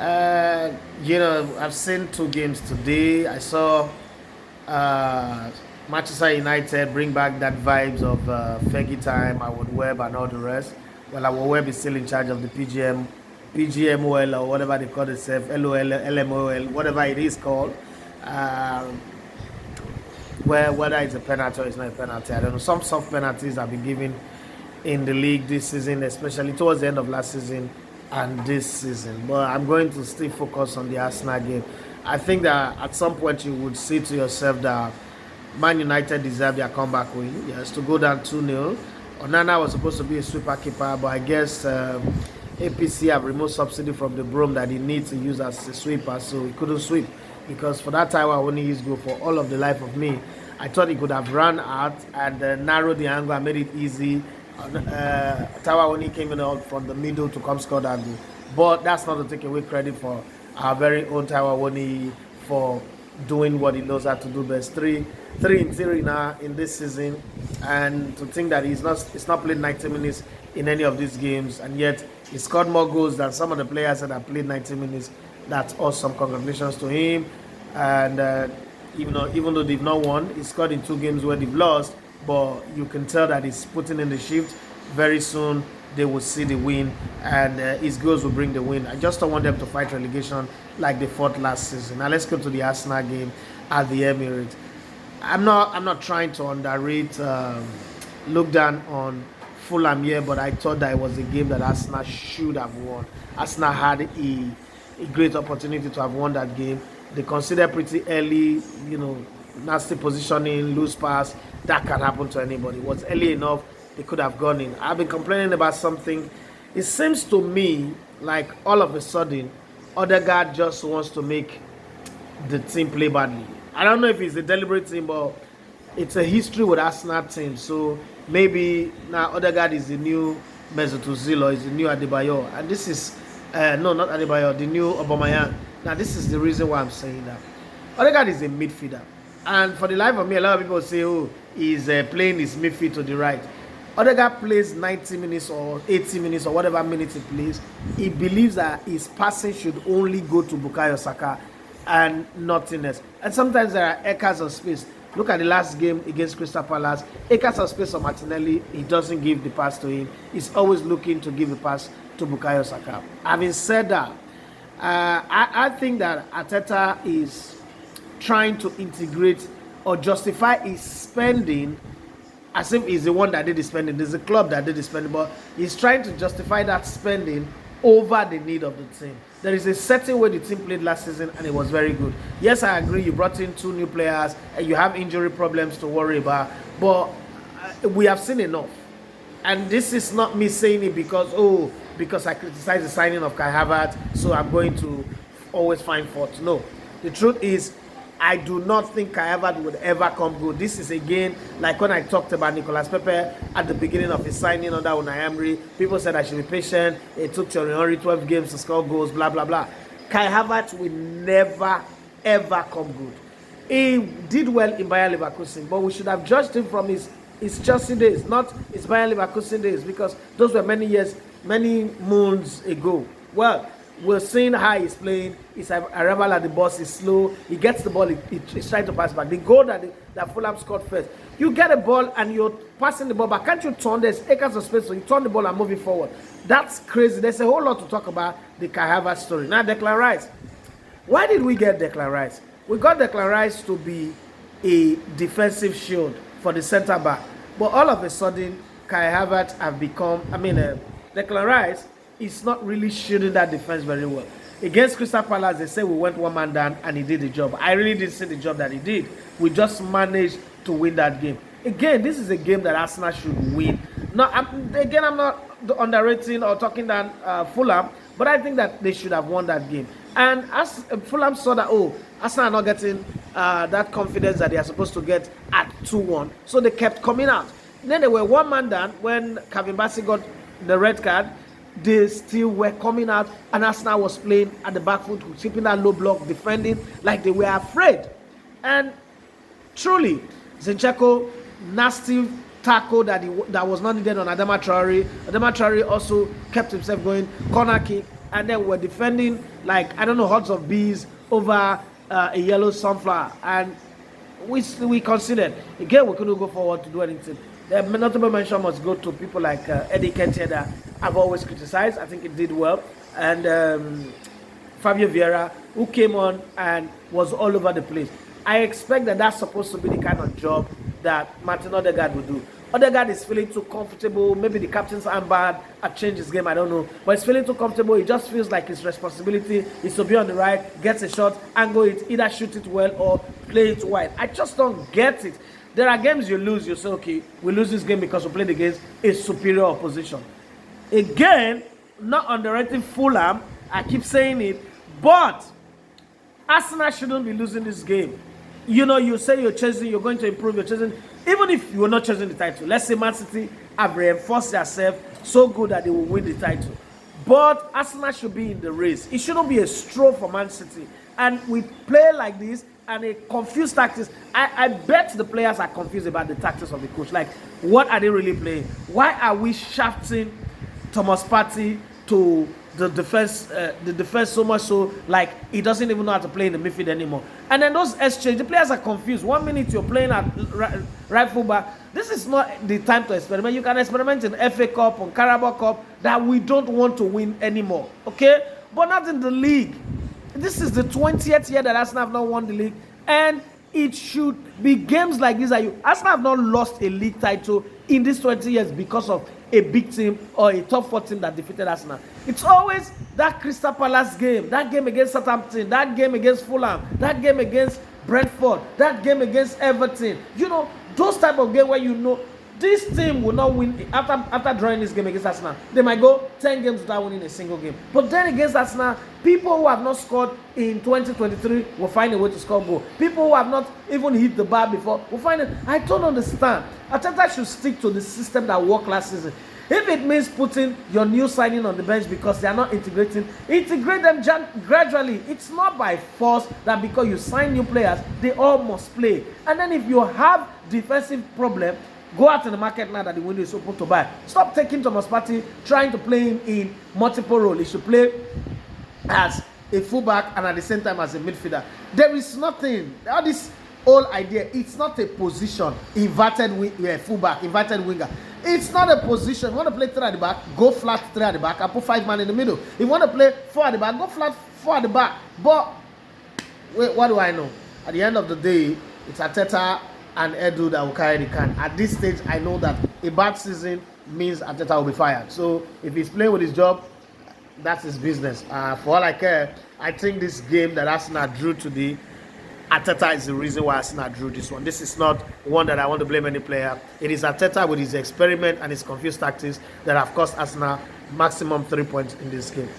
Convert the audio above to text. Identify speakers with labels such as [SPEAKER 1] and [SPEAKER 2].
[SPEAKER 1] I've seen two games today. I saw uh, Manchester United bring back that vibes of Fergie time, Howard Webb, and all the rest. Well, Howard Webb is still in charge of the PGMOL or whatever they call itself, LOL, LMOL, whatever it is called. Um, where whether it's a penalty or it's not a penalty, I don't know. Some soft penalties have been given in the league this season, especially towards the end of last season and this season. But I'm going to still focus on the Arsenal game. I think that at some point you would say to yourself that Man United deserve their comeback win. Yes, to go down 2-0. Onana was supposed to be a sweeper keeper, but I guess APC have removed subsidy from the broom that he needs to use as a sweeper, so he couldn't sweep. Because for that time, I only used go for all of the life of me. I thought he could have run out and narrowed the angle and made it easy. Tawa only came in out from the middle to come score that goal. But that's not to take away credit for our very own Tawa Woni for doing what he knows how to do best. Three in theory now in this season, and to think that he's not played 90 minutes in any of these games, and yet he scored more goals than some of the players that have played 90 minutes. That's awesome. Congratulations to him. And even though they've not won, he scored in two games where they've lost, but you can tell that he's putting in the shift. Very soon they will see the win, and his goals will bring the win. I just don't want them to fight relegation like they fought last season. Now let's go to the Arsenal game at the Emirates. I'm not trying to underrate, look down on Fulham here, but I thought that it was a game that Arsenal should have won. Arsenal had a great opportunity to have won that game. They considered pretty early, nasty positioning, loose pass. That can happen to anybody. It was early enough, they could have gone in. I've been complaining about something. It seems to me like all of a sudden, Odegaard just wants to make the team play badly. I don't know if it's a deliberate thing, but it's a history with Arsenal team. So maybe now Odegaard is the new Mesut Ozil or is the new Adebayor. And this is, no, not Adebayor, the new Aubameyang. Now this is the reason why I'm saying that. Odegaard is a midfielder. And for the life of me, a lot of people say, oh, he's playing his midfield to the right. Odegaard plays 90 minutes or 80 minutes or whatever minutes he plays. He believes that his passing should only go to Bukayo Saka and nothing else. And sometimes there are acres of space. Look at the last game against Crystal Palace. Acres of space on Martinelli, he doesn't give the pass to him. He's always looking to give the pass to Bukayo Saka. Having said that, I think that Arteta is trying to integrate or justify his spending as if he's the one that did the spending. There's a club that did the spending, but he's trying to justify that spending over the need of the team. There is a certain way the team played last season and it was very good. Yes, I agree, you brought in two new players and you have injury problems to worry about, but we have seen enough. And this is not me saying it because I criticize the signing of Kai Havertz, so I'm going to always find fault. No. The truth is, I do not think Kai Havertz would ever come good. This is again like when I talked about Nicolas Pepe at the beginning of his signing under Unai Emery. People said I should be patient. It took Thierry Henry 12 games to score goals, blah, blah, blah. Kai Havertz will never, ever come good. He did well in Bayer Leverkusen, but we should have judged him from his Chelsea days, not his Bayer Leverkusen days, because those were many moons ago. Well, we're seeing how he's playing. His arrival at the box is slow. He gets the ball, he's trying to pass back. The goal that Fulham scored first. You get a ball and you're passing the ball back. Can't you turn? There's acres of space, so you turn the ball and move it forward. That's crazy. There's a whole lot to talk about the Kai Havertz story. Now, Declan Rice. Why did we get Declan Rice? We got Declan Rice to be a defensive shield for the centre back. But all of a sudden, Kai Havertz have become, Declan Rice is not really shielding that defense very well. Against Crystal Palace, they say we went one man down and he did the job. I really didn't see the job that he did. We just managed to win that game. Again, this is a game that Arsenal should win. Now, I'm not underrating or talking down Fulham, but I think that they should have won that game. And as Fulham saw that, Arsenal are not getting that confidence that they are supposed to get at 2-1, so they kept coming out. Then they were one man down when Kevin Bassey got the red card. They still were coming out, and Arsenal was playing at the back foot, keeping that low block, defending like they were afraid. And truly, Zinchenko, nasty tackle that was not needed on Adama Traore. Adama Traore also kept himself going. Corner kick, and then we're defending like, I don't know, hordes of bees over a yellow sunflower, and we considered. Again, we couldn't go forward to do anything. The notable mention must go to people like Eddie Nketiah that I've always criticized. I think it did well. And Fabio Vieira, who came on and was all over the place. I expect that that's supposed to be the kind of job that Martin Odegaard will do. Odegaard is feeling too comfortable. Maybe the captain's armband have changed his game, I don't know. But he's feeling too comfortable. He just feels like his responsibility is to be on the right, get a shot, angle it, either shoot it well or play it wide. I just don't get it. There are games you lose, you say, okay, we lose this game because we played against a superior opposition. Again, not underrating Fulham, I keep saying it, but Arsenal shouldn't be losing this game. You know, you say you're chasing, you're going to improve, you're chasing. Even if you're not chasing the title, let's say Man City have reinforced themselves so good that they will win the title. But Arsenal should be in the race. It shouldn't be a stroll for Man City. And we play like this and a confused tactics. I bet the players are confused about the tactics of the coach. Like, what are they really playing? Why are we shafting Thomas Partey to the defense so much so like he doesn't even know how to play in the midfield anymore? And then those exchange, the players are confused. 1 minute you're playing at right fullback. This is not the time to experiment. You can experiment in FA Cup, on Carabao Cup, that we don't want to win anymore. Okay? But not in the league. This is the 20th year that Arsenal have not won the league, and it should be games like this that Arsenal have not lost a league title in these 20 years because of a big team or a top 4 team that defeated Arsenal. It's always that Crystal Palace game, that game against Southampton, that game against Fulham, that game against Brentford, that game against Everton. You know, those type of games where you know this team will not win after drawing this game against Arsenal. They might go 10 games without winning a single game. But then against Arsenal, people who have not scored in 2023 will find a way to score goal. People who have not even hit the bar before will find it. I don't understand. Arteta should stick to the system that worked last season. If it means putting your new signing on the bench because they are not integrate them gradually. It's not by force that because you sign new players, they all must play. And then if you have defensive problem, go out in the market now that the window is open to buy. Stop taking Thomas Partey, trying to play him in multiple roles. He should play as a fullback and at the same time as a midfielder. There is nothing. All this whole idea, it's not a position. Inverted fullback, inverted winger. It's not a position. If you want to play 3 at the back, go flat 3 at the back and put 5 men in the middle. If you want to play 4 at the back, go flat 4 at the back. But wait, what do I know? At the end of the day, it's Arteta and Edu that will carry the can. At this stage, I know that a bad season means Arteta will be fired. So if he's playing with his job, that's his business. For all I care, I think this game that Arsenal drew today, Arteta is the reason why Arsenal drew this one. This is not one that I want to blame any player. It is Arteta with his experiment and his confused tactics that have cost Arsenal maximum 3 points in this game.